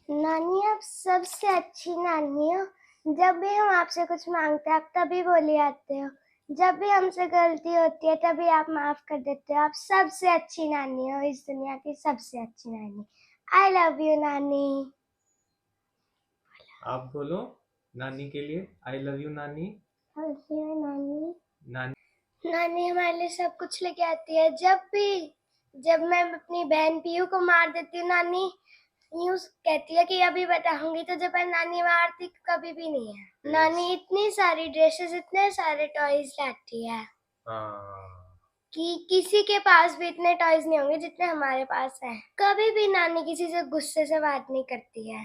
नानी आप सबसे अच्छी नानी हो। जब भी हम आपसे कुछ मांगते हैं आप तभी बोली आते हो। जब भी हमसे गलती होती है तभी आप माफ कर देते हो। आप सबसे अच्छी नानी हो, इस दुनिया की सबसे अच्छी नानी। आई लव यू नानी। आप बोलो नानी के लिए, आई लव यू नानी। नानी नानी नानी हमारे लिए सब कुछ लेके आती है। जब मैं अपनी बहन पीयू को मार देती हूँ, नानी यूं कहती है कि अभी बताऊंगी तुझे, पर नानी मारती कभी भी नहीं है। नानी इतनी सारी ड्रेसेस, इतने सारे टॉयज लाती है कि किसी के पास भी इतने टॉयज नहीं होंगे जितने हमारे पास हैं। कभी भी नानी किसी से गुस्से से बात नहीं करती है।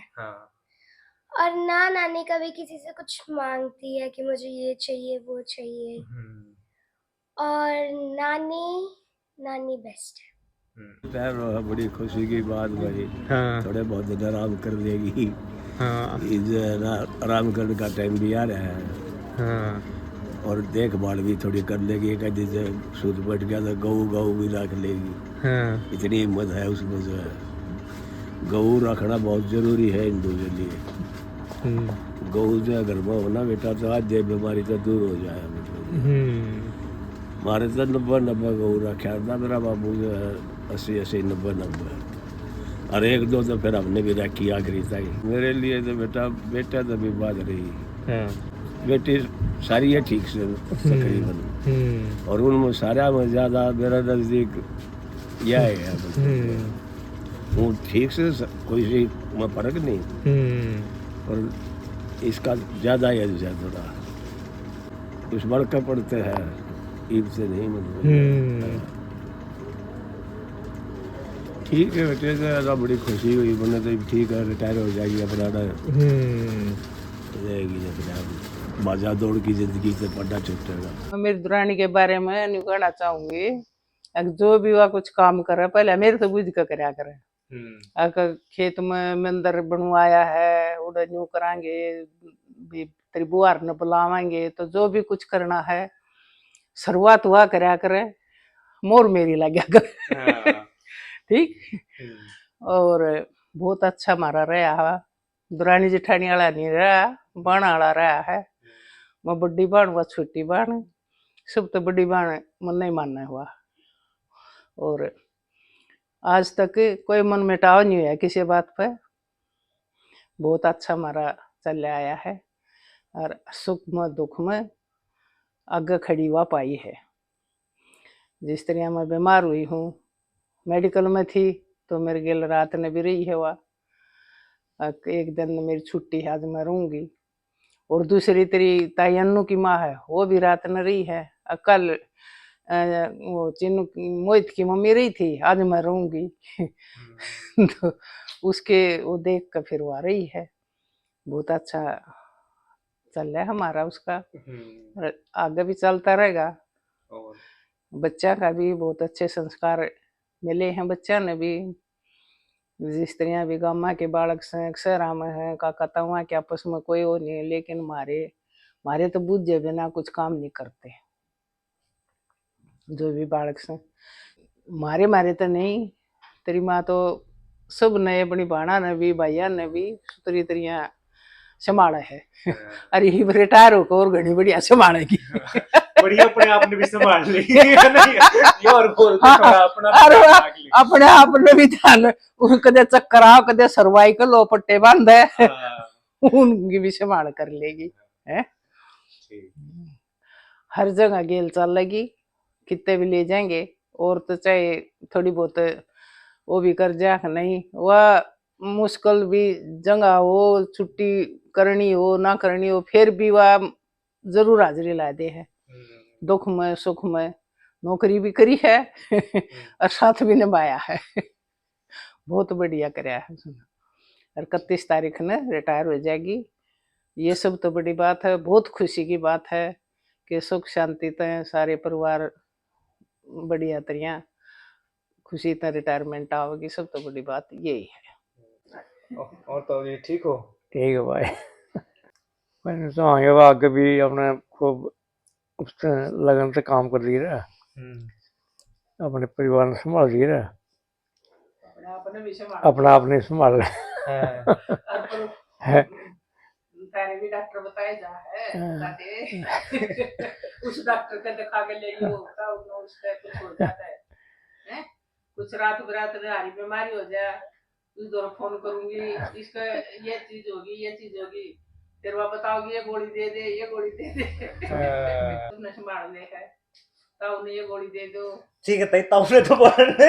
और ना नानी कभी किसी से कुछ मांगती है कि मुझे ये चाहिए वो चाहिए। और नानी बेस्ट है। बड़ी खुशी की बात भाई। हाँ थोड़े बहुत दिन आराम कर लेगी। हाँ ये जो है ना, आराम करने का टाइम भी आ रहा है। हाँ और देखभाल भी थोड़ी कर लेगी। कभी जैसे सूद बैठ गया तो गऊ भी रख लेगी। हाँ इतनी हिम्मत है उसमें जो है। गऊ रखना बहुत जरूरी है हिंदू के लिए। गऊ जो है घर में होना बेटा तो आज ये बीमारी तो दूर हो जाए। मतलब हमारे तो 90 गऊ रखा था मेरा बाबू जो है। 80 90 और एक दो तो फिर हमने भी रखी आखिरी तक। मेरे लिए तो बेटा तो भी बात रही। बेटी सारी है ठीक से तकरीबन। और उनमें सारा में ज़्यादा मेरा नज़दीक यह है। वो ठीक से कोई सी में फर्क नहीं। और इसका ज़्यादा है थोड़ा कुछ बड़का पड़ते हैं ईद से नहीं मतलब। ठीक है बेटे तो बड़ी खुशी हुई मैंने तो ठीक है रिटायर हो जाएगी अपना जाएगी अपना बाजा दौड़ की जिंदगी से पढ़ना छूटेगा। मेरी दुरानी के बारे में नहीं कहना चाहूंगी। जो भी वह कुछ काम करे पहले मेरे तो बुझ के कराया करे। अगर खेत में मंदिर बनवाया है उधर न्यू करांगे भी तेरी बुआर ने बुलावांगे तो जो भी कुछ करना है शुरुआत हुआ कराया करे मोर मेरी लगा करे। ठीक। और बहुत अच्छा मारा रहा दुरानी जेठानी वाला नहीं रहा बण वाला रहा है। मैं बड़ी बहन व छोटी बहन सब तो बड़ी बहन मन नहीं मानना हुआ। और आज तक कोई मन मिटाव नहीं हुआ किसी बात पे। बहुत अच्छा हमारा चल आया है और सुख में दुख में आगे खड़ी हुआ पाई है। जिस तरह मैं बीमार हुई हूँ मेडिकल में थी तो मेरे गिल रात ने भी रही है वह एक दिन मेरी छुट्टी है आज मैं रहूंगी। और दूसरी तेरी ताई अन्नू की माँ है वो भी रात न रही है। कल वो चिन्नू मोहित की मम्मी रही थी आज मैं रहूंगी। तो उसके वो देख कर फिर वो आ रही है। बहुत अच्छा चल रहा है हमारा उसका और आगे भी चलता रहेगा। बच्चा का भी बहुत अच्छे संस्कार मिले हैं बच्चा ने भी। जिस तरह भी गामा के बालक से शहरा में है काका तवा के आपस में कोई वो नहीं है लेकिन मारे तो बुझे बिना कुछ काम नहीं करते। जो भी बालक से मारे तो नहीं तेरी माँ तो सब ने अपनी बाणा ने भी भैया ने भी सुतरी तरिया संभाला है। अरे ही रिटायर होकर और घनी बढ़िया संभालेगी। बढ़िया अपने आप ने भी संभाल ली। और बोल अपने आप ने भी ध्यान कदे चक्कर आओ कदे सर्वाइकल हो पट्टे बांधे उनकी भी संभाल कर लेगी है। हर जगह गेल चल लगी कितने भी ले जाएंगे। और तो चाहे थोड़ी बहुत वो भी कर जा नहीं वह मुश्किल भी जगह हो छुट्टी करनी हो ना करनी हो फिर भी वह जरूर हाजिरी ला दे है। दुख में सुख में नौकरी भी करी है और साथ भी निभाया है। बहुत बढ़िया कराया है। और 31 तारीख ने रिटायर हो जाएगी। ये सब तो बड़ी बात है बहुत खुशी की बात है कि सुख शांति तय सारे परिवार बढ़िया तरिया खुशी तय रिटायरमेंट आओगी। सब तो बड़ी बात यही है। और तो ये ठीक हो? ठीक है भाई। मैंने तो आगे आगे भी अपने खूब उससे लगन से काम कर रही है अपने परिवार ने संभाल रही है। अपने भी संभाल अपना आपने संभाल ले। हाँ, और पर है। तारे भी डॉक्टर बताए जा है ताते उस डॉक्टर के दिखा के ले वो होता उसका कुछ हो जाता है हैं? कुछ रात बिरात हारी बीमारी हो जाए उस दौर फोन करूंगी इसका ये चीज होगी फिर वह बताओगी ये गोली दे दे ये गोली दे दे उसने संभाल ले है तो उन्हें ये गोली दे दो ठीक है तई ताऊ ने तो बोलने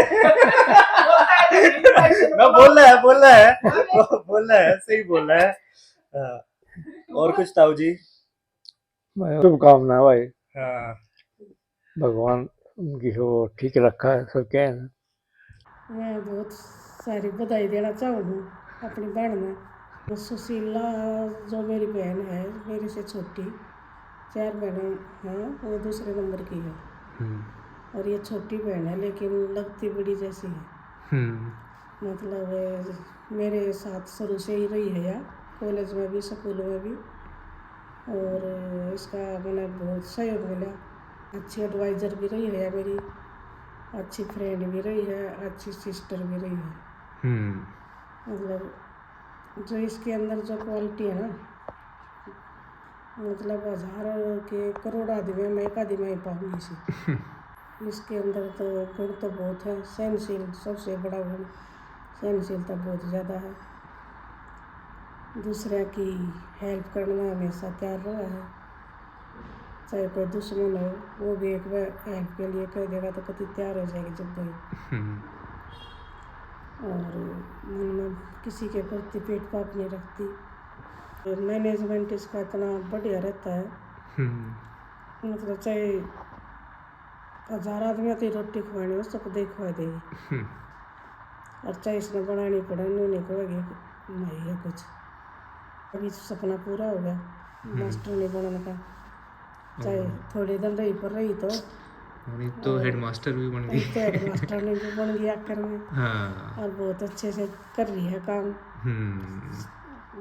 मैं बोलता बोल रहा है सही बोल रहा है। हाँ, और कुछ ताऊ जी? शुभकामना भाई, हाँ, भगवान उनकी वो ठीक रखा है सब क्या है। मैं बहुत सारी बधाई देना चाहूँगी अपनी बहन में। सुशीला जो मेरी बहन है, मेरे से छोटी, 4 बहनें हैं, वो दूसरे नंबर की है और ये छोटी बहन है लेकिन लगती बड़ी जैसी है। मतलब मेरे साथ शुरू से ही रही है, या कॉलेज में भी स्कूल में भी, और इसका मैंने बहुत सहयोग मिला। अच्छी एडवाइज़र भी रही है मेरी, अच्छी फ्रेंड भी रही है, अच्छी सिस्टर भी रही है। मतलब जो इसके अंदर जो क्वालिटी है ना, मतलब हज़ारों के करोड़ आदमी में एक आदमी ही पाऊंगी इसे। इसके अंदर तो गुण तो बहुत है। सहनशील सबसे बड़ा गुण, सहनशीलता बहुत ज़्यादा है। दूसरे की हेल्प करने में हमेशा तैयार रहा है, चाहे कोई दुश्मन हो वो भी एक बार हेल्प के लिए कह देगा तो कभी तैयार हो जाएगी जब भाई। और मन में किसी के प्रति पेट पाप नहीं रखती। मैनेजमेंट इसका इतना बढ़िया रहता है, मतलब चाहे 1000 आदमी आती रोटी खुआनी हो सबको दे खुआ देगी, और चाहे इसने बनानी पड़े नहीं कहेगी नहीं है कुछ। अभी सपना पूरा हो गया मास्टर नहीं बनने का, चाहे थोड़ी दिन रही पर रही तो हेडमास्टर भी बन गई। तो हेडमास्टर ने भी बन गया आखिर में। हाँ। और बहुत अच्छे से कर रही है काम,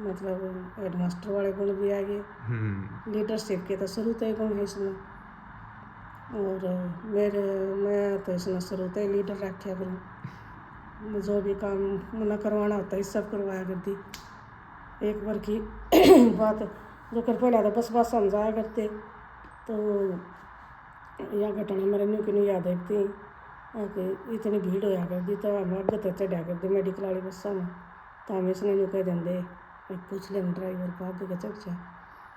मतलब हेडमास्टर वाले गुण भी आ गए। लीडरशिप के तो शुरू से ही गुण है इसमें, और मैं तो इसमें शुरू से ही लीडर रखा करूँ। जो भी काम मना करवाना होता है सब करवाया करती। एक बार की बात जो कर पहला तो बस बात समझाया करते, तो यह घटना मेरे न्यू की नहीं याद रखती कि इतनी भीड़ होया करती तो हम आगे तो चढ़ा करती मेडिकल वाली बसा में, तो हम इसने न्यू कह देंगे पूछ लें ड्राइवर को आगे का चढ़ जा,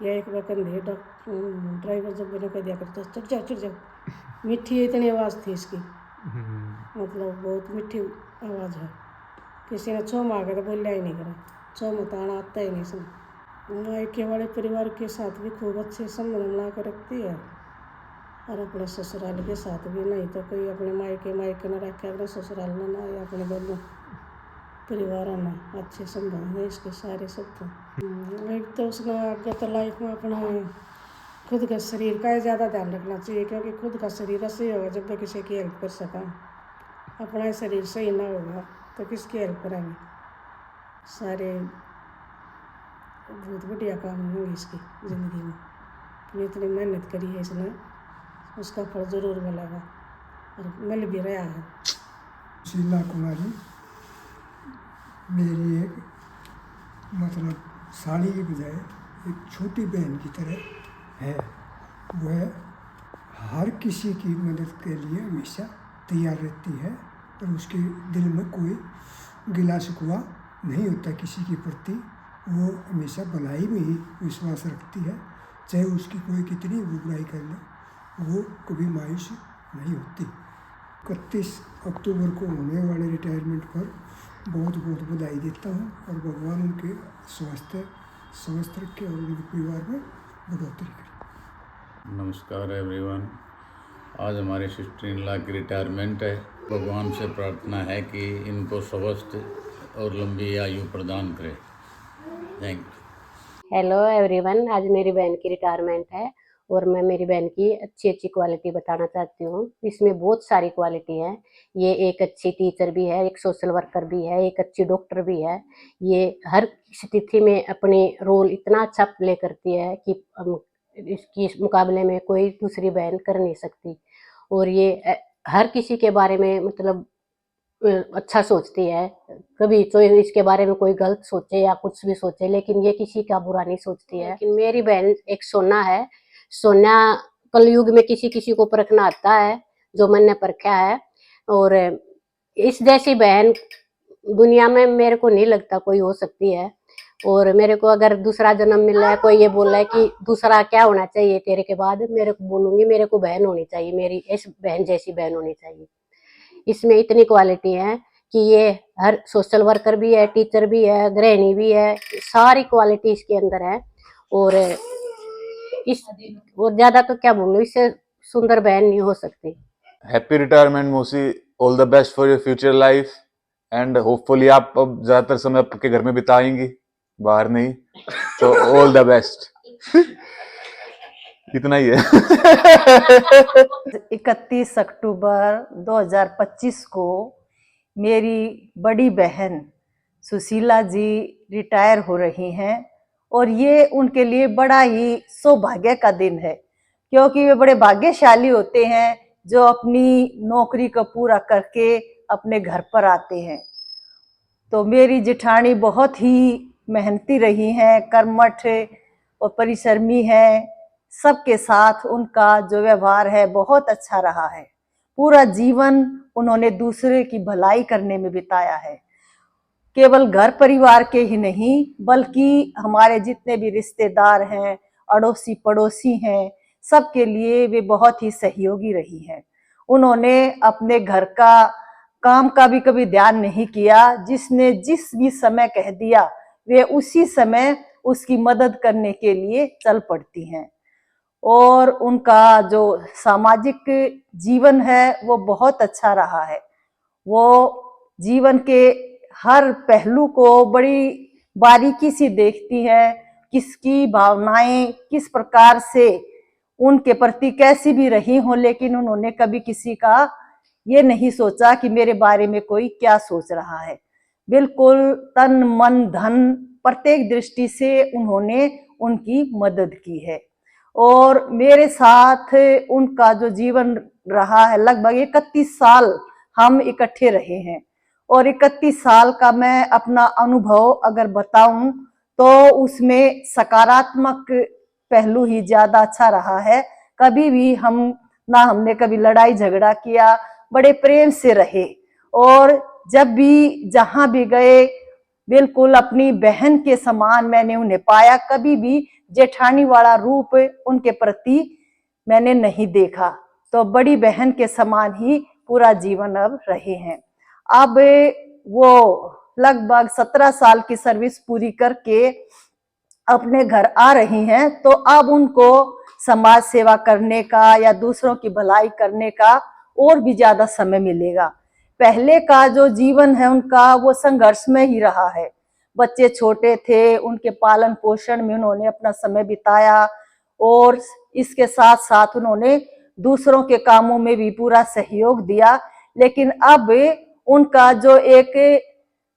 या एक बार कंधे ड्राइवर जब मैंने कह दिया करता चढ़ जाओ। मीठी इतनी आवाज़ थी इसकी, मतलब बहुत मीठी आवाज़ है। किसी ने छो मांगा तो बोलिया ही नहीं करा, छो मताना आता ही नहीं सुन। मायके वाले परिवार के साथ भी खूब अच्छे संबंध बना कर रखती है, और अपने ससुराल के साथ भी। नहीं तो कोई अपने मायके न रखे, अपने ससुराल में ना, या अपने दोनों परिवारों में अच्छे संबंध है इसके सारे सब। तो एक तो उसने आगे तो लाइफ में अपना खुद का शरीर का ज़्यादा ध्यान रखना चाहिए, क्योंकि खुद का शरीर सही होगा जब भी किसी की हेल्प कर सका। अपना शरीर सही ना होगा तो किसकी हेल्प करेंगे। सारे बहुत बढ़िया काम होंगे इसकी ज़िंदगी में। इतनी मेहनत करी है इसने, उसका फल ज़रूर मिलेगा, और मिल भी रहा है। शीला कुमारी मेरी एक मतलब साड़ी की बजाय एक छोटी बहन की तरह है। वह हर किसी की मदद के लिए हमेशा तैयार रहती है, और उसके दिल में कोई गिला शिकवा नहीं होता किसी के प्रति। वो हमेशा भलाई में ही विश्वास रखती है, चाहे उसकी कोई कितनी बुराई कर ले, वो कभी मायूस नहीं होती। 31 अक्टूबर को होने वाले रिटायरमेंट पर बहुत बहुत बधाई देता हूँ, और भगवान उनके स्वस्थ रखे और उनके परिवार में बढ़ोतरी करे। नमस्कार एवरीवन। आज हमारे सिस्टर इन लॉ की रिटायरमेंट है। भगवान से प्रार्थना है कि इनको स्वस्थ और लंबी आयु प्रदान करे। Thank you. हेलो एवरीवन, आज मेरी बहन की रिटायरमेंट है और मैं मेरी बहन की अच्छी क्वालिटी बताना चाहती हूँ। इसमें बहुत सारी क्वालिटी है। ये एक अच्छी टीचर भी है, एक सोशल वर्कर भी है, एक अच्छी डॉक्टर भी है। ये हर स्थिति में अपनी रोल इतना अच्छा प्ले करती है कि इसकी मुकाबले में कोई दूसरी बहन कर नहीं सकती। और ये हर किसी के बारे में मतलब अच्छा सोचती है। कभी तो इसके बारे में कोई गलत सोचे या कुछ भी सोचे, लेकिन ये किसी का बुरा नहीं सोचती है। लेकिन मेरी बहन एक सोना है। सोना कलयुग में किसी किसी को परखना आता है, जो मैंने परखा है। और इस जैसी बहन दुनिया में मेरे को नहीं लगता कोई हो सकती है। और मेरे को अगर दूसरा जन्म मिला है, कोई ये बोला है कि दूसरा क्या होना चाहिए तेरे के बाद, मेरे को बोलूंगी मेरे को बहन होनी चाहिए, मेरी इस बहन जैसी बहन होनी चाहिए। इसमें इतनी क्वालिटी है कि ये हर सोशल वर्कर भी है, टीचर भी है, गृहिणी भी है, सारी क्वालिटी इसके अंदर है। और ज्यादा तो क्या बोलूं, इससे सुंदर बहन नहीं हो सकती। हैप्पी रिटायरमेंट मौसी, all the best for your future life and hopefully आप अब ज्यादातर समय आपके घर में बिताएंगी, बाहर नहीं, तो ऑल द बेस्ट। इतना ही है। 31 अक्टूबर 2025 को मेरी बड़ी बहन सुशीला जी रिटायर हो रही हैं और ये उनके लिए बड़ा ही सौभाग्य का दिन है, क्योंकि वे बड़े भाग्यशाली होते हैं जो अपनी नौकरी को पूरा करके अपने घर पर आते हैं। तो मेरी जेठानी बहुत ही मेहनती रही हैं, कर्मठ और परिश्रमी हैं। सबके साथ उनका जो व्यवहार है बहुत अच्छा रहा है। पूरा जीवन उन्होंने दूसरे की भलाई करने में बिताया है। केवल घर परिवार के ही नहीं, बल्कि हमारे जितने भी रिश्तेदार हैं, अड़ोसी पड़ोसी हैं, सबके लिए वे बहुत ही सहयोगी रही हैं। उन्होंने अपने घर का काम का भी कभी ध्यान नहीं किया। जिसने जिस भी समय कह दिया वे उसी समय उसकी मदद करने के लिए चल पड़ती हैं। और उनका जो सामाजिक जीवन है वो बहुत अच्छा रहा है। वो जीवन के हर पहलू को बड़ी बारीकी से देखती है, किसकी भावनाएं किस प्रकार से उनके प्रति कैसी भी रही हो, लेकिन उन्होंने कभी किसी का ये नहीं सोचा कि मेरे बारे में कोई क्या सोच रहा है। बिल्कुल तन मन धन प्रत्येक दृष्टि से उन्होंने उनकी मदद की है। और मेरे साथ उनका जो जीवन रहा है, लगभग 31 साल हम इकट्ठे रहे हैं। और 31 साल का मैं अपना अनुभव अगर बताऊं तो उसमें सकारात्मक पहलू ही ज्यादा अच्छा रहा है। कभी भी हमने कभी लड़ाई झगड़ा किया, बड़े प्रेम से रहे। और जब भी जहां भी गए बिल्कुल अपनी बहन के समान मैंने उन्हें पाया। कभी भी जेठानी वाला रूप उनके प्रति मैंने नहीं देखा। तो बड़ी बहन के समान ही पूरा जीवन अब रहे हैं। अब वो लगभग 17 साल की सर्विस पूरी करके अपने घर आ रही हैं, तो अब उनको समाज सेवा करने का या दूसरों की भलाई करने का और भी ज्यादा समय मिलेगा। पहले का जो जीवन है उनका वो संघर्ष में ही रहा है। बच्चे छोटे थे, उनके पालन पोषण में उन्होंने अपना समय बिताया और इसके साथ साथ उन्होंने दूसरों के कामों में भी पूरा सहयोग दिया। लेकिन अब उनका जो एक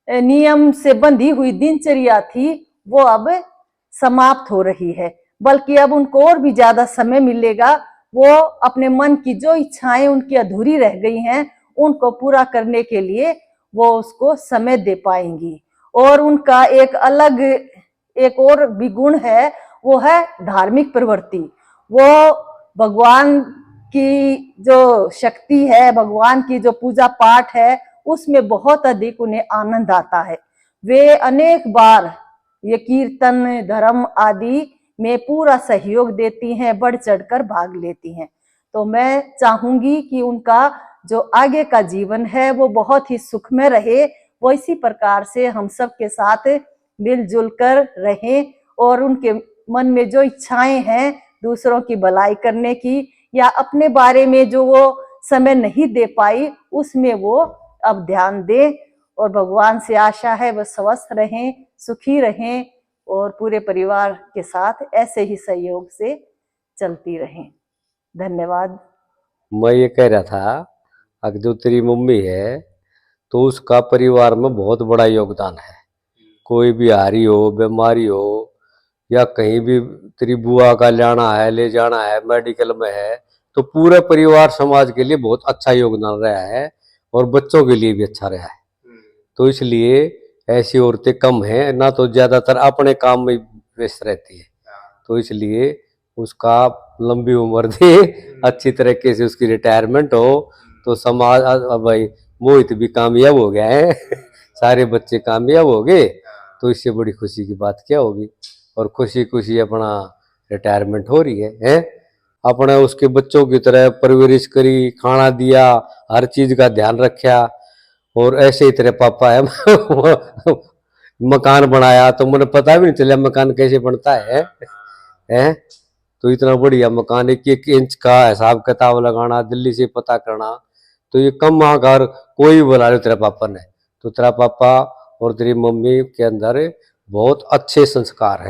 नियम से बंधी हुई दिनचर्या थी वो अब समाप्त हो रही है, बल्कि अब उनको और भी ज्यादा समय मिलेगा। वो अपने मन की जो इच्छाएं उनकी अधूरी रह गई हैं उनको पूरा करने के लिए वो उसको समय दे पाएंगी। और उनका एक अलग एक और भी गुण है, वो है धार्मिक प्रवृत्ति। वो भगवान की जो शक्ति है, भगवान की जो पूजा पाठ है, उसमें बहुत अधिक उन्हें आनंद आता है। वे अनेक बार ये कीर्तन धर्म आदि में पूरा सहयोग देती हैं, बढ़ चढ़कर भाग लेती हैं। तो मैं चाहूंगी कि उनका जो आगे का जीवन है वो बहुत ही सुखमय रहे। वो इसी प्रकार से हम सब के साथ मिलजुल कर रहें और उनके मन में जो इच्छाएं हैं दूसरों की भलाई करने की या अपने बारे में जो वो समय नहीं दे पाई उसमें वो अब ध्यान दें। और भगवान से आशा है वह स्वस्थ रहें, सुखी रहें और पूरे परिवार के साथ ऐसे ही सहयोग से चलती रहें। धन्यवाद। मैं ये कह रहा था, अगर जो तेरी मम्मी है तो उसका परिवार में बहुत बड़ा योगदान है। कोई भी हारी हो, बीमारी हो या कहीं भी तेरी बुआ का लाना है, ले जाना है, मेडिकल में है, तो पूरे परिवार समाज के लिए बहुत अच्छा योगदान रहा है। और बच्चों के लिए भी अच्छा रहा है। तो इसलिए ऐसी औरतें कम हैं ना, तो ज्यादातर अपने काम में व्यस्त रहती है। तो इसलिए उसका लंबी उम्र दे, अच्छी तरीके से उसकी रिटायरमेंट हो, तो समाज भाई मोहित भी कामयाब हो गया है सारे बच्चे कामयाब हो गए, तो इससे बड़ी खुशी की बात क्या होगी। और खुशी खुशी अपना रिटायरमेंट हो रही है? अपने उसके बच्चों की तरह परवरिश करी, खाना दिया, हर चीज का ध्यान रखा। और ऐसे ही तेरे पापा है मकान बनाया, तो मुझे पता भी नहीं चला मकान कैसे बनता है? तो इतना बढ़िया मकान, एक एक इंच का हिसाब किताब लगाना, दिल्ली से पता करना, तो ये कम घर कोई भी बुला लो तेरे पापा ने, तो तेरा पापा और तेरी मम्मी के अंदर बहुत अच्छे संस्कार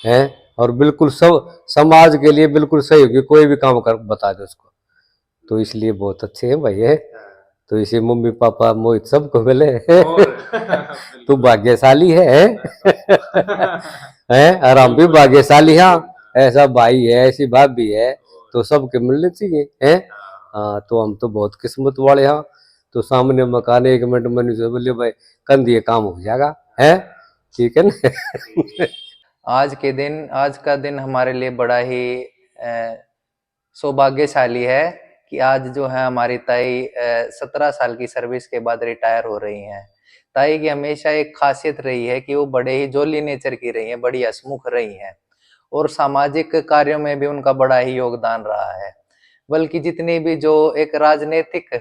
हैं? और बिल्कुल सब समाज के लिए बिल्कुल सही होगी, कोई भी काम कर बता दे उसको, तो इसलिए बहुत अच्छे हैं भाई है। तो इसे मम्मी पापा मोहित सबको मिले तू भाग्यशाली है और हम भी भाग्यशाली। हाँ, ऐसा भाई है, ऐसी भाभी है, तो सबके मिलने चाहिए है। हाँ, तो हम तो बहुत किस्मत वाले। हाँ, तो सामने मकान 1 मिनट में नहीं बोले भाई कंधिए काम हो जाएगा है, ठीक है ना आज का दिन हमारे लिए बड़ा ही सौभाग्यशाली है कि आज जो है हमारी ताई 17 साल की सर्विस के बाद रिटायर हो रही हैं। ताई की हमेशा एक खासियत रही है कि वो बड़े ही जोली नेचर की रही हैं, बड़ी हंसमुख रही हैं, और सामाजिक कार्यों में भी उनका बड़ा ही योगदान रहा है। बल्कि जितनी भी जो एक राजनीतिक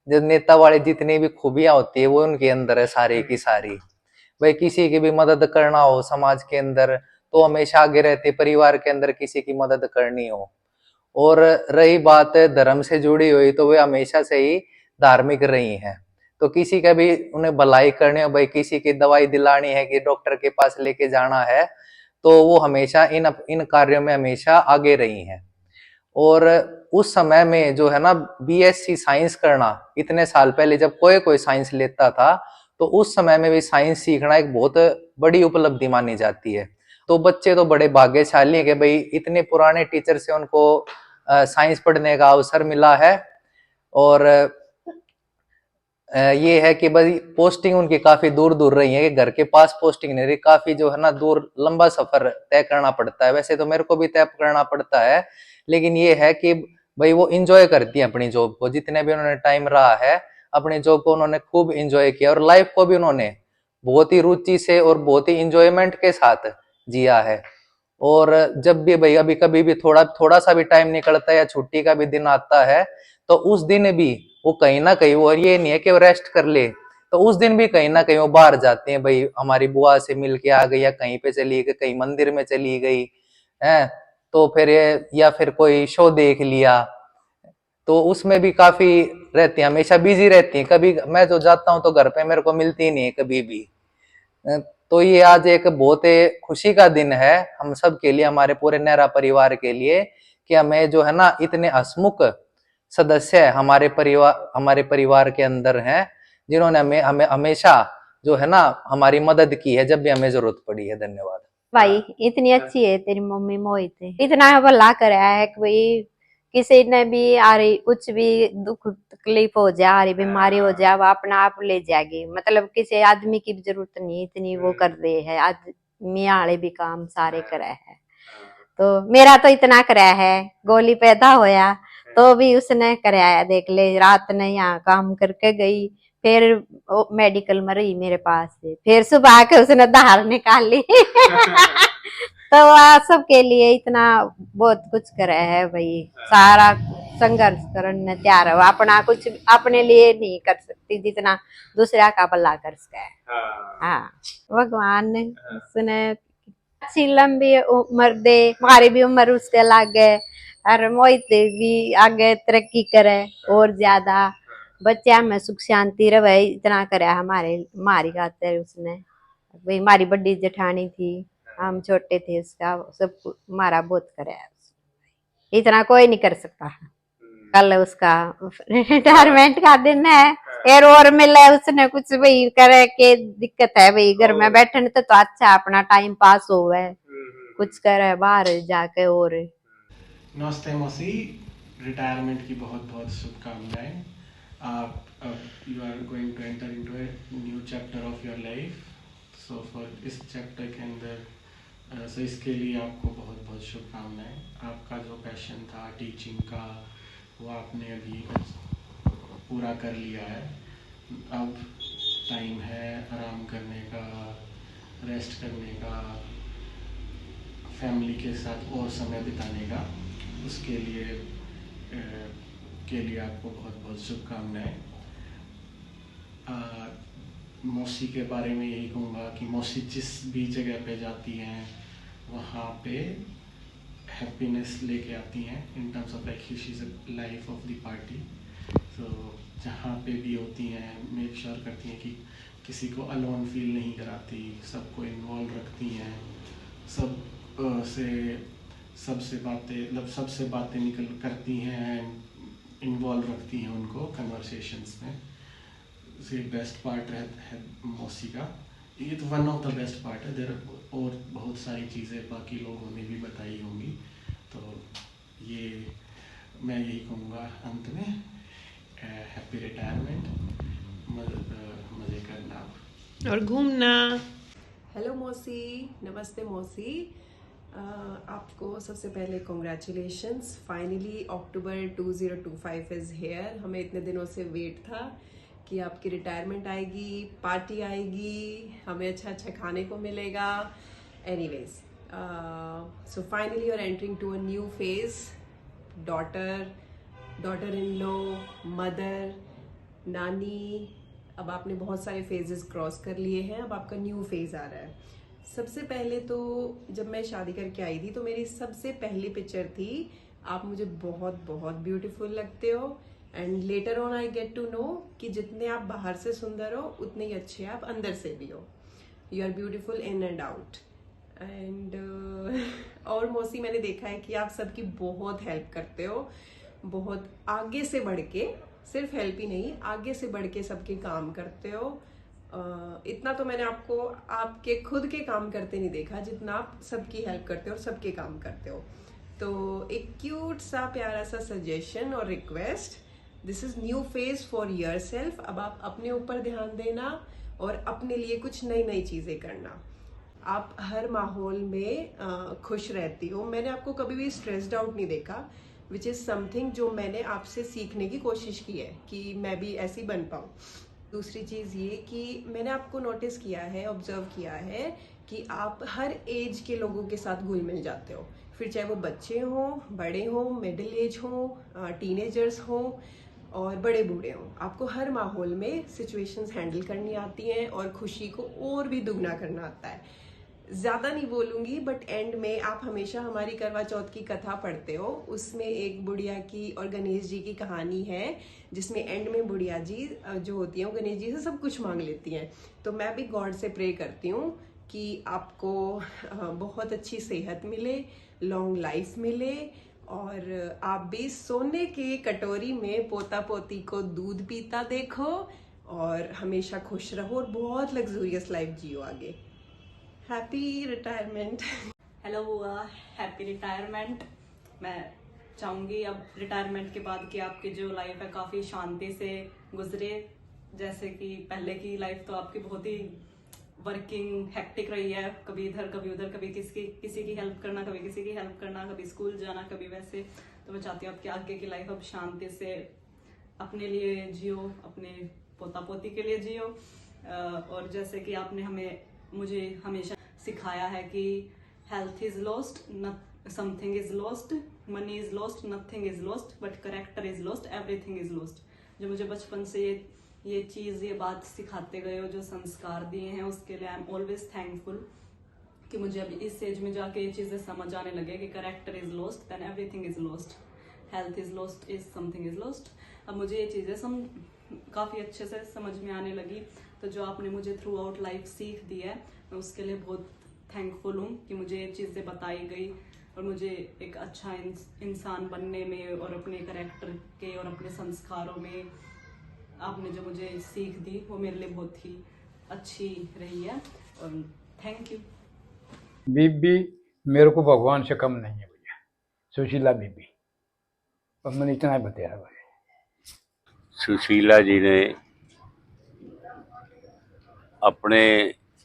जो नेता वाले जितनी भी खूबियां होती है वो उनके अंदर है सारी की सारी। भाई किसी की भी मदद करना हो समाज के अंदर तो हमेशा आगे रहते, परिवार के अंदर किसी की मदद करनी हो। और रही बात धर्म से जुड़ी हुई तो वे हमेशा से ही धार्मिक रही हैं। तो किसी का भी उन्हें भलाई करनी हो, भाई किसी की दवाई दिलानी है कि डॉक्टर के पास लेके जाना है, तो वो हमेशा इन कार्यों में हमेशा आगे रही हैं। और उस समय में जो है ना बीएससी साइंस करना, इतने साल पहले जब कोई साइंस लेता था, तो उस समय में भी साइंस सीखना एक बहुत बड़ी उपलब्धि मानी जाती है। तो बच्चे तो बड़े भाग्यशाली हैं कि भाई इतने पुराने टीचर से उनको साइंस पढ़ने का अवसर मिला है। और ये है कि भाई पोस्टिंग उनकी काफी दूर दूर रही है, कि घर के पास पोस्टिंग नहीं रही, काफी जो है ना दूर लंबा सफर तय करना पड़ता है। वैसे तो मेरे को भी तय करना पड़ता है, लेकिन ये है कि भाई वो इंजॉय करती है अपनी जॉब को। जितने भी उन्होंने टाइम रहा है अपनी जॉब को उन्होंने खूब इंजॉय किया, और लाइफ को भी उन्होंने बहुत ही रुचि से और बहुत ही इंजॉयमेंट के साथ जिया है। और जब भी भाई अभी कभी भी थोड़ा सा भी टाइम निकलता है या छुट्टी का भी दिन आता है, तो उस दिन भी वो कहीं ना कहीं, और ये नहीं है कि वो रेस्ट कर ले, तो उस दिन भी कहीं ना कहीं वो बाहर जाते हैं। भाई हमारी बुआ से मिल के आ गई, या कहीं पे चली गई, कहीं मंदिर में चली गई है, तो फिर या फिर कोई शो देख लिया, तो उसमें भी काफी रहती हैं, हमेशा बिजी रहती हैं। कभी मैं जो जाता हूँ तो घर पे मेरे को मिलती ही नहीं है कभी भी। तो ये आज एक बहुत खुशी का दिन है हम सब के लिए, हमारे पूरे नेहरा परिवार के लिए, कि हमें जो है ना इतने हंसमुख सदस्य हमारे परिवार के अंदर हैं, जिन्होंने हमें हमेशा जो है ना हमारी मदद की है जब भी हमें जरूरत पड़ी है। धन्यवाद भाई, इतनी अच्छी है तेरी मम्मी मोहित, इतना भला कराया है कि भाई किसी ने भी आ रही कुछ भी दुख तकलीफ हो जाए, आ रही बीमारी हो जाए, वो अपना आप ले जाएगी। मतलब किसी आदमी की भी जरूरत नहीं, इतनी वो कर दे है। आज मियाँ वाले भी काम सारे कराया है, तो मेरा तो इतना कराया है। गोली पैदा होया तो भी उसने कराया, देख ले, रात ने यहाँ काम करके गई, फिर मेडिकल में रही मेरे पास से, फिर सुबह आके उसने धार निकाल ली तो सबके लिए इतना बहुत कुछ करे है भाई, सारा संघर्ष करने तैयार है। अपना कुछ अपने लिए नहीं कर सकती जितना दूसरा का भला कर सके। हाँ, भगवान ने सुने अच्छी लंबी उम्र दे, हमारी भी उम्र उसके लागे, और मोहित भी आगे तरक्की करे और ज्यादा, बच्चा में सुख शांति रहे, इतना करे हमारी खातिर उसने। भाई हमारी बड़ी जेठानी थी, हम छोटे थे, उसका सब हमारा बहुत करे, इतना कोई नहीं कर सकता। कल उसका रिटायरमेंट का दिन है, और मिले उसने कुछ भाई करे के दिक्कत है भाई, घर में बैठने तो अच्छा अपना टाइम पास होवे, कुछ करे बाहर जाके। और नमस्ते मौसी, रिटायरमेंट की बहुत बहुत शुभकामनाएं। you are going to enter into a new chapter of your life. So for इस चैप्टर के अंदर सो इसके लिए आपको बहुत बहुत शुभकामनाएं। आपका जो पैशन था टीचिंग का वो आपने अभी पूरा कर लिया है। अब टाइम है आराम करने का, रेस्ट करने का, फैमिली के साथ और समय बिताने का। उसके लिए आपको बहुत बहुत शुभकामनाएं। मौसी के बारे में यही कहूँगा कि मौसी जिस भी जगह पे जाती हैं वहाँ पे हैप्पीनेस लेके आती हैं, in terms of like she is a life of the party. तो जहाँ पे भी होती हैं मेक श्योर करती हैं कि किसी को अलोन फील नहीं कराती, सबको इन्वॉल्व रखती हैं, सबसे बातें निकल करती हैं, इन्वॉल्व रखती हैं उनको कन्वर्सेशंस में। से बेस्ट पार्ट है मौसी का, ये तो one of the best part है। देर और बहुत सारी चीज़ें बाकी लोगों ने भी बताई होंगी। तो ये मैं यही कहूँगा अंत में, हैप्पी रिटायरमेंट, मज़े करना और घूमना। हेलो मौसी, नमस्ते मौसी। आपको सबसे पहले congratulations, finally October 2025 is here. हमें इतने दिनों से वेट था कि आपकी रिटायरमेंट आएगी, पार्टी आएगी, हमें अच्छा अच्छा खाने को मिलेगा। Anyways, so finally you are entering to a new phase. Daughter in law, mother, नानी, अब आपने बहुत सारे फेजेस क्रॉस कर लिए हैं। अब आपका न्यू फेज आ रहा है। सबसे पहले तो जब मैं शादी करके आई थी तो मेरी सबसे पहली पिक्चर थी, आप मुझे बहुत बहुत ब्यूटीफुल लगते हो। And later on I get to know कि जितने आप बाहर से सुंदर हो उतने ही अच्छे आप अंदर से भी हो। You are beautiful in and out. And और मौसी, मैंने देखा है कि आप सबकी बहुत हेल्प करते हो, बहुत आगे से बढ़ के, सिर्फ हेल्प ही नहीं, आगे से बढ़ के सबके काम करते हो। इतना तो मैंने आपको आपके खुद के काम करते नहीं देखा जितना आप सबकी हेल्प करते हो और सबके काम करते हो। तो एक क्यूट सा प्यारा सा सजेशन और request, this is new phase for yourself. अब आप अपने ऊपर ध्यान देना और अपने लिए कुछ नई नई चीजें करना। आप हर माहौल में खुश रहती हो। मैंने आपको कभी भी स्ट्रेस्ड आउट नहीं देखा, विच इज समथिंग जो मैंने आपसे सीखने की कोशिश की है कि मैं भी ऐसी बन पाऊँ। दूसरी चीज़ ये कि मैंने आपको नोटिस किया है, ऑब्जर्व किया है कि आप हर एज के लोगों के साथ घुल मिल जाते हो, फिर चाहे वो बच्चे हों, बड़े हों, मिडिल एज हों, टीनेजर्स हों और बड़े बूढ़े हों। आपको हर माहौल में सिचुएशंस हैंडल करनी आती हैं और खुशी को और भी दुगना करना आता है। ज़्यादा नहीं बोलूँगी, बट एंड में आप हमेशा हमारी करवा चौथ की कथा पढ़ते हो। उसमें एक बुढ़िया की और गणेश जी की कहानी है, जिसमें एंड में बुढ़िया जी जो होती हैं वो गणेश जी से सब कुछ मांग लेती हैं। तो मैं भी गॉड से प्रे करती हूँ कि आपको बहुत अच्छी सेहत मिले, लॉन्ग लाइफ मिले और आप भी सोने की कटोरी में पोता पोती को दूध पीता देखो और हमेशा खुश रहो और बहुत लग्जूरियस लाइफ जियो आगे। Happy retirement. हेलो बुआ, हैप्पी रिटायरमेंट। मैं चाहूँगी अब रिटायरमेंट के बाद कि आपकी जो लाइफ है काफ़ी शांति से गुजरे। जैसे कि पहले की लाइफ तो आपकी बहुत ही वर्किंग हेक्टिक रही है, कभी इधर कभी उधर, कभी किसी की हेल्प करना, कभी किसी की हेल्प करना, कभी स्कूल जाना, कभी वैसे। तो मैं चाहती हूँ आपकी आगे की लाइफ अब शांति से अपने लिए जियो, अपने पोता पोती के लिए जियो। और जैसे कि आपने मुझे हमेशा सिखाया है कि health is lost, something is lost, money is lost, nothing is lost, but character is lost, everything is lost. जो मुझे बचपन से ये बात सिखाते गए हो, जो संस्कार दिए हैं, उसके लिए आई एम ऑलवेज थैंकफुल कि मुझे अब इस एज में जाके ये चीज़ें समझ आने लगे कि character is lost, then everything is lost, health is lost, is something is lost. अब मुझे ये चीज़ें काफ़ी अच्छे से समझ में आने लगी। तो जो आपने मुझे थ्रू आउट लाइफ सीख दी है, मैं उसके लिए बहुत थैंकफुल हूँ कि मुझे ये चीज़ें बताई गई और मुझे एक अच्छा इंसान बनने में और अपने करेक्टर के और अपने संस्कारों में आपने जो मुझे सीख दी वो मेरे लिए बहुत ही अच्छी रही है और थैंक यू। बीबी मेरे को भगवान से कम नहीं है भैया, सुशीला बीबी, और मैंने इतना ही बताया भाई। सुशीला जी ने अपने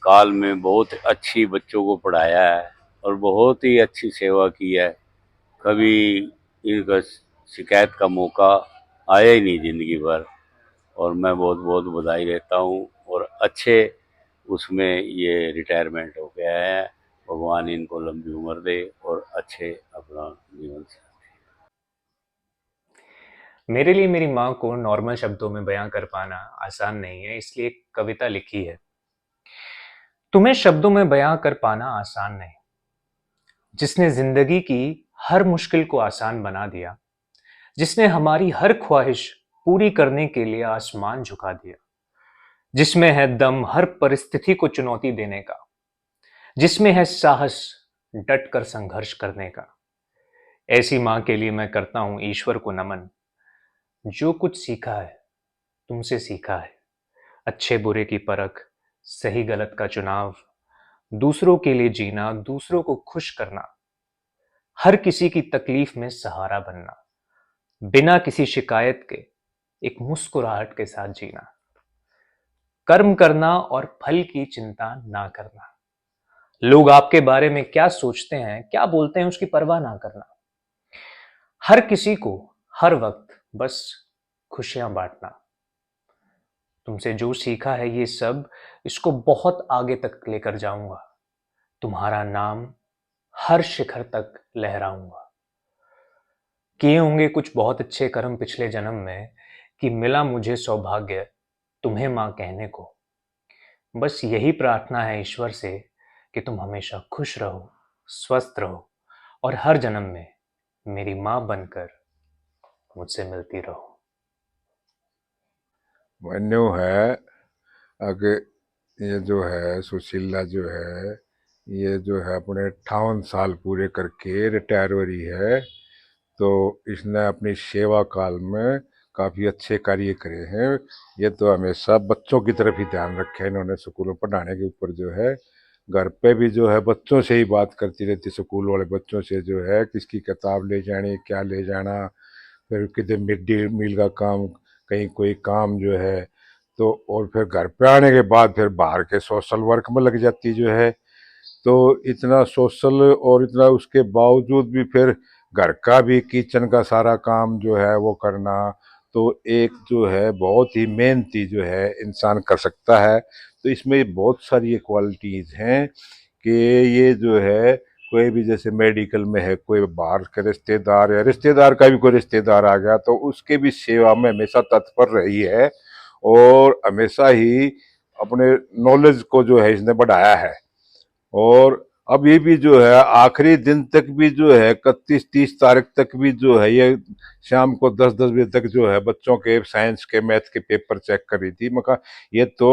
काल में बहुत अच्छी बच्चों को पढ़ाया है और बहुत ही अच्छी सेवा की है। कभी इनका शिकायत का मौका आया ही नहीं जिंदगी भर, और मैं बहुत बहुत बधाई देता हूँ। और अच्छे उसमें ये रिटायरमेंट हो गया है। भगवान इनको लंबी उम्र दे और अच्छे अपना जीवन से। मेरे लिए मेरी माँ को नॉर्मल शब्दों में बयां कर पाना आसान नहीं है, इसलिए एक कविता लिखी है। तुम्हें शब्दों में बयां कर पाना आसान नहीं, जिसने जिंदगी की हर मुश्किल को आसान बना दिया, जिसने हमारी हर ख्वाहिश पूरी करने के लिए आसमान झुका दिया, जिसमें है दम हर परिस्थिति को चुनौती देने का, जिसमें है साहस डट कर संघर्ष करने का। ऐसी माँ के लिए मैं करता हूं ईश्वर को नमन। जो कुछ सीखा है तुमसे सीखा है, अच्छे बुरे की परख, सही गलत का चुनाव, दूसरों के लिए जीना, दूसरों को खुश करना, हर किसी की तकलीफ में सहारा बनना, बिना किसी शिकायत के एक मुस्कुराहट के साथ जीना, कर्म करना और फल की चिंता ना करना, लोग आपके बारे में क्या सोचते हैं, क्या बोलते हैं, उसकी परवाह ना करना, हर किसी को हर वक्त बस खुशियां बांटना। तुमसे जो सीखा है ये सब, इसको बहुत आगे तक लेकर जाऊंगा। तुम्हारा नाम हर शिखर तक लहराऊंगा। किए होंगे कुछ बहुत अच्छे कर्म पिछले जन्म में कि मिला मुझे सौभाग्य तुम्हें मां कहने को। बस यही प्रार्थना है ईश्वर से कि तुम हमेशा खुश रहो, स्वस्थ रहो और हर जन्म में मेरी मां बनकर मुझसे मिलती रहो। मन्यू है आगे ये जो है सुशीला जो है ये जो है अपने 58 साल पूरे करके रिटायर हो रही है। तो इसने अपनी सेवा काल में काफ़ी अच्छे कार्य करे हैं। ये तो हमेशा बच्चों की तरफ ही ध्यान रखे है इन्होंने। स्कूलों पढ़ाने के ऊपर जो है, घर पे भी जो है बच्चों से ही बात करती रहती, स्कूल वाले बच्चों से जो है किसकी किताब ले जानी, क्या ले जाना, फिर कितने मिड डे मील का काम, कहीं कोई काम जो है तो, और फिर घर पे आने के बाद फिर बाहर के सोशल वर्क में लग जाती जो है। तो इतना सोशल और इतना उसके बावजूद भी फिर घर का भी किचन का सारा काम जो है वो करना, तो एक जो है बहुत ही मेहनती जो है इंसान कर सकता है। तो इसमें बहुत सारी ये क्वालिटीज़ हैं कि ये जो है कोई भी जैसे मेडिकल में है, कोई बाहर के रिश्तेदार या रिश्तेदार का भी कोई रिश्तेदार आ गया तो उसके भी सेवा में हमेशा तत्पर रही है और हमेशा ही अपने नॉलेज को जो है इसने बढ़ाया है। और अब ये भी जो है आखिरी दिन तक भी जो है 31-30 तारीख तक भी जो है ये शाम को 10-10 बजे तक जो है बच्चों के साइंस के मैथ के पेपर चेक कर रही थी। मैं कहा ये तो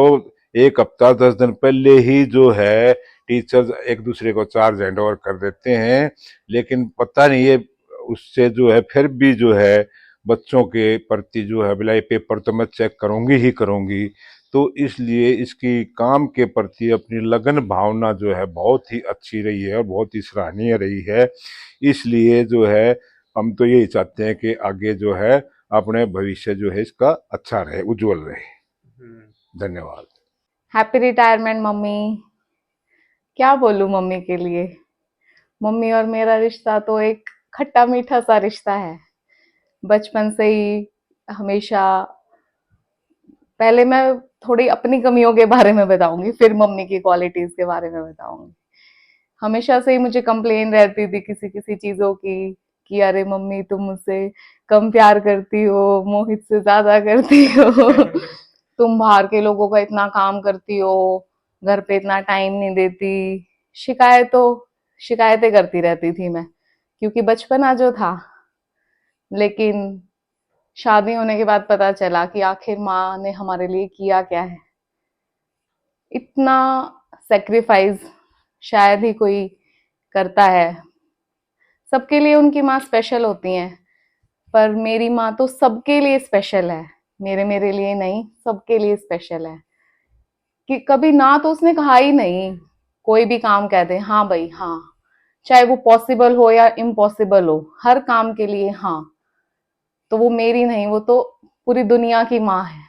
एक हफ्ता 10 दिन पहले ही जो है टीचर्स एक दूसरे को चार्ज हैंड ओवर कर देते हैं, लेकिन पता नहीं ये उससे जो है फिर भी जो है बच्चों के प्रति जो है बोला ये पेपर तो मैं चेक करूंगी ही करूंगी। तो इसलिए इसकी काम के प्रति अपनी लगन भावना जो है बहुत ही अच्छी रही है और बहुत ही सराहनीय रही है। इसलिए जो है हम तो यही चाहते हैं कि आगे जो है अपने भविष्य जो है इसका अच्छा रहे, उज्जवल रहे। धन्यवाद। Happy retirement mummy. क्या बोलूं मम्मी के लिए। मम्मी और मेरा रिश्ता तो एक खट्टा मीठा सा रिश्ता है। बचपन से ही हमेशा, पहले मैं थोड़ी अपनी कमियों के बारे में बताऊंगी, फिर मम्मी की क्वालिटीज के बारे में बताऊंगी। हमेशा से ही मुझे कंप्लेन रहती थी किसी किसी चीजों की कि अरे मम्मी तुम मुझसे कम प्यार करती हो, मोहित से ज्यादा करती हो तुम बाहर के लोगों का इतना काम करती हो, घर पे इतना टाइम नहीं देती। शिकायतें करती रहती थी मैं, क्योंकि बचपना जो था। लेकिन शादी होने के बाद पता चला कि आखिर माँ ने हमारे लिए किया क्या है। इतना सेक्रीफाइस शायद ही कोई करता है। सबके लिए उनकी माँ स्पेशल होती हैं, पर मेरी माँ तो सबके लिए स्पेशल है। मेरे लिए नहीं, सबके लिए स्पेशल है। कि कभी ना तो उसने कहा ही नहीं, कोई भी काम कह दे हाँ भाई हाँ, चाहे वो पॉसिबल हो या इम्पॉसिबल हो, हर काम के लिए हाँ। तो वो मेरी नहीं, वो तो पूरी दुनिया की माँ है।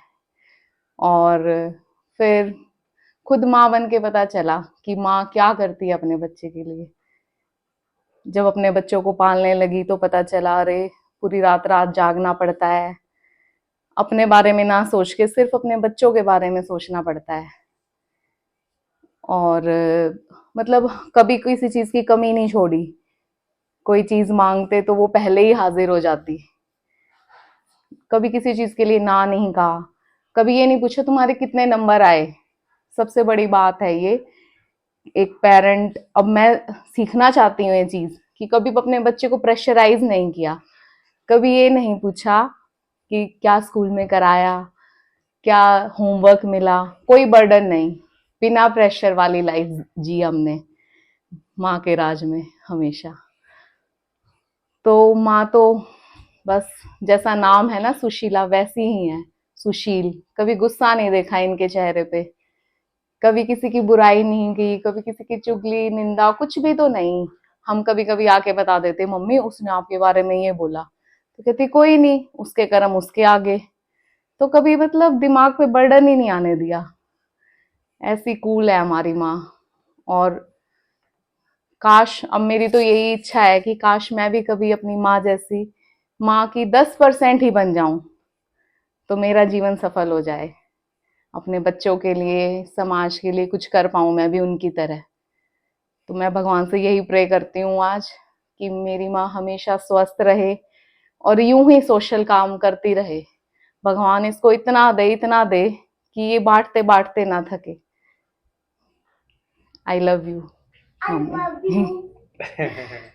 और फिर खुद माँ बन के पता चला कि माँ क्या करती है अपने बच्चे के लिए। जब अपने बच्चों को पालने लगी तो पता चला अरे पूरी रात रात जागना पड़ता है, अपने बारे में ना सोच के सिर्फ अपने बच्चों के बारे में सोचना पड़ता है। और मतलब कभी किसी चीज की कमी नहीं छोड़ी, कोई चीज मांगते तो वो पहले ही हाजिर हो जाती, कभी किसी चीज के लिए ना नहीं कहा, कभी ये नहीं पूछा तुम्हारे कितने नंबर आए। सबसे बड़ी बात है ये, एक पेरेंट, अब मैं सीखना चाहती हूँ ये चीज कि कभी अपने बच्चे को प्रेशराइज नहीं किया, कभी ये नहीं पूछा कि क्या स्कूल में कराया, क्या होमवर्क मिला, कोई बर्डन नहीं, बिना प्रेशर वाली लाइफ जी हमने माँ के राज में हमेशा। तो माँ तो बस जैसा नाम है ना सुशीला, वैसी ही है, सुशील। कभी गुस्सा नहीं देखा इनके चेहरे पे, कभी किसी की बुराई नहीं की, कभी किसी की चुगली निंदा कुछ भी तो नहीं। हम कभी कभी आके बता देते मम्मी उसने आपके बारे में ये बोला, तो कहती कोई नहीं, उसके कर्म उसके आगे। तो कभी मतलब दिमाग पे बर्डन ही नहीं आने दिया। ऐसी कूल है हमारी माँ। और काश, अब मेरी तो यही इच्छा है कि काश मैं भी कभी अपनी माँ जैसी माँ की 10% ही बन जाऊं तो मेरा जीवन सफल हो जाए, अपने बच्चों के लिए, समाज के लिए कुछ कर पाऊं मैं भी उनकी तरह। तो मैं भगवान से यही प्रे करती हूँ आज कि मेरी माँ हमेशा स्वस्थ रहे और यूं ही सोशल काम करती रहे। भगवान इसको इतना दे कि ये बांटते बांटते ना थके। I love you. I love you.